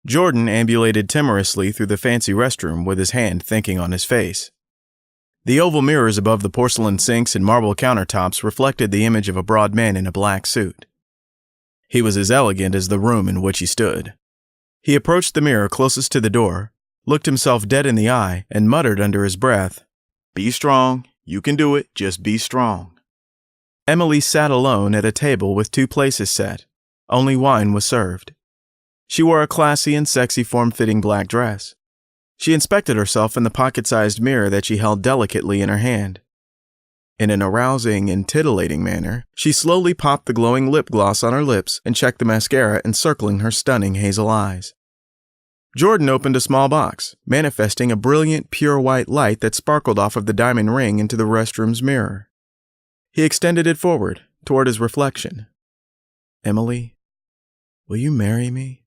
Jordan ambulated timorously through the fancy restroom with his hand thinking on his face. The oval mirrors above the porcelain sinks and marble countertops reflected the image of a broad man in a black suit. He was as elegant as the room in which he stood. He approached the mirror closest to the door, looked himself dead in the eye, and muttered under his breath, "Be strong. You can do it. Just be strong." Emily sat alone at a table with 2 places set. Only wine was served. She wore a classy and sexy form-fitting black dress. She inspected herself in the pocket-sized mirror that she held delicately in her hand. In an arousing and titillating manner, she slowly popped the glowing lip gloss on her lips and checked the mascara encircling her stunning hazel eyes. Jordan opened a small box, manifesting a brilliant, pure white light that sparkled off of the diamond ring into the restroom's mirror. He extended it forward, toward his reflection. "Emily, will you marry me?"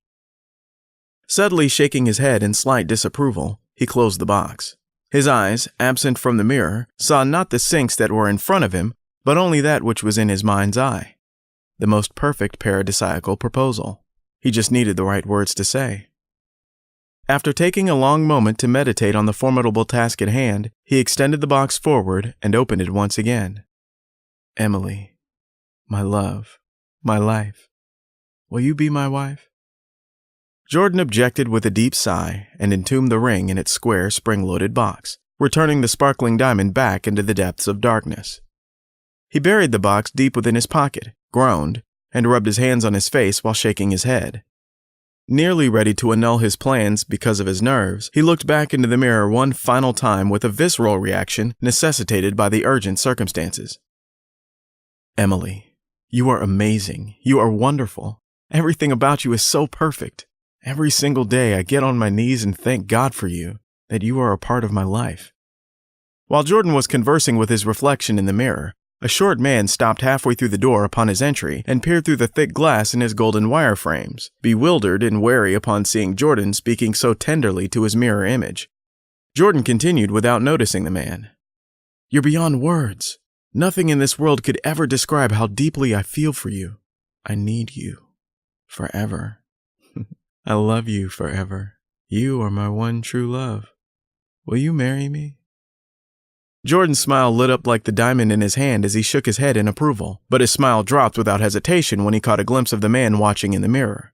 Subtly shaking his head in slight disapproval, he closed the box. His eyes, absent from the mirror, saw not the sinks that were in front of him, but only that which was in his mind's eye. The most perfect paradisiacal proposal. He just needed the right words to say. After taking a long moment to meditate on the formidable task at hand, he extended the box forward and opened it once again. "Emily, my love, my life, will you be my wife?" Jordan objected with a deep sigh and entombed the ring in its square, spring-loaded box, returning the sparkling diamond back into the depths of darkness. He buried the box deep within his pocket, groaned, and rubbed his hands on his face while shaking his head. Nearly ready to annul his plans because of his nerves, he looked back into the mirror one final time with a visceral reaction necessitated by the urgent circumstances. "Emily, you are amazing. You are wonderful. Everything about you is so perfect. Every single day I get on my knees and thank God for you, that you are a part of my life." While Jordan was conversing with his reflection in the mirror, a short man stopped halfway through the door upon his entry and peered through the thick glass in his golden wire frames, bewildered and wary upon seeing Jordan speaking so tenderly to his mirror image. Jordan continued without noticing the man. "You're beyond words. Nothing in this world could ever describe how deeply I feel for you. I need you. Forever. I love you forever. You are my one true love. Will you marry me?" Jordan's smile lit up like the diamond in his hand as he shook his head in approval, but his smile dropped without hesitation when he caught a glimpse of the man watching in the mirror.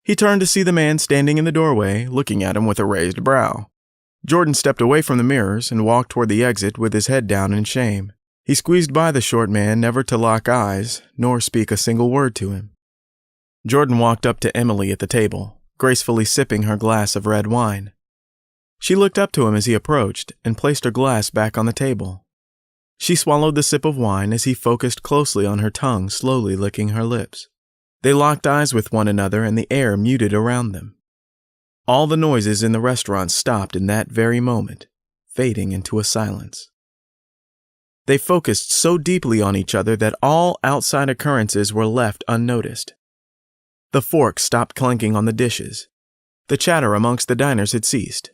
He turned to see the man standing in the doorway, looking at him with a raised brow. Jordan stepped away from the mirrors and walked toward the exit with his head down in shame. He squeezed by the short man, never to lock eyes, nor speak a single word to him. Jordan walked up to Emily at the table, gracefully sipping her glass of red wine. She looked up to him as he approached and placed her glass back on the table. She swallowed the sip of wine as he focused closely on her tongue, slowly licking her lips. They locked eyes with one another and the air muted around them. All the noises in the restaurant stopped in that very moment, fading into a silence. They focused so deeply on each other that all outside occurrences were left unnoticed. The forks stopped clanking on the dishes. The chatter amongst the diners had ceased.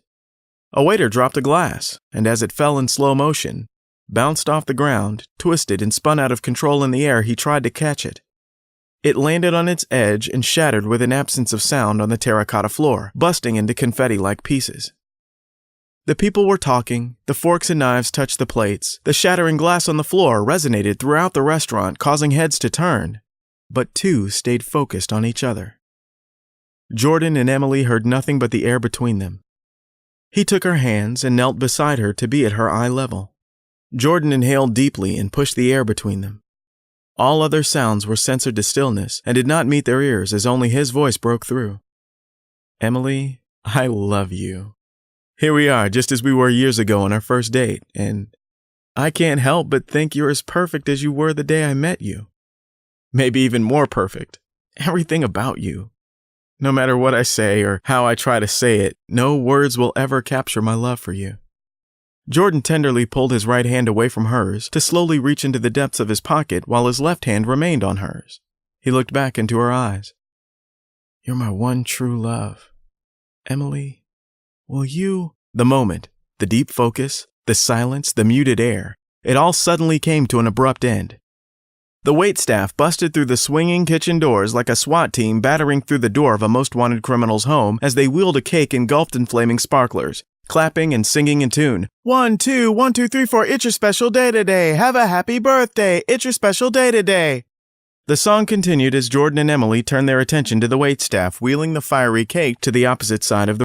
A waiter dropped a glass, and as it fell in slow motion, bounced off the ground, twisted and spun out of control in the air, he tried to catch it. It landed on its edge and shattered with an absence of sound on the terracotta floor, busting into confetti-like pieces. The people were talking, the forks and knives touched the plates, the shattering glass on the floor resonated throughout the restaurant, causing heads to turn, but 2 stayed focused on each other. Jordan and Emily heard nothing but the air between them. He took her hands and knelt beside her to be at her eye level. Jordan inhaled deeply and pushed the air between them. All other sounds were censored to stillness and did not meet their ears as only his voice broke through. "Emily, I love you. Here we are, just as we were years ago on our first date, and I can't help but think you're as perfect as you were the day I met you. Maybe even more perfect. Everything about you. No matter what I say or how I try to say it, no words will ever capture my love for you." Jordan tenderly pulled his right hand away from hers to slowly reach into the depths of his pocket while his left hand remained on hers. He looked back into her eyes. "You're my one true love. Emily, will you—" The moment, the deep focus, the silence, the muted air, it all suddenly came to an abrupt end. The waitstaff busted through the swinging kitchen doors like a SWAT team battering through the door of a most wanted criminal's home as they wheeled a cake engulfed in flaming sparklers, clapping and singing in tune. 1, 2, 1, 2, 3, 4, it's your special day today. Have a happy birthday. It's your special day today. The song continued as Jordan and Emily turned their attention to the waitstaff wheeling the fiery cake to the opposite side of the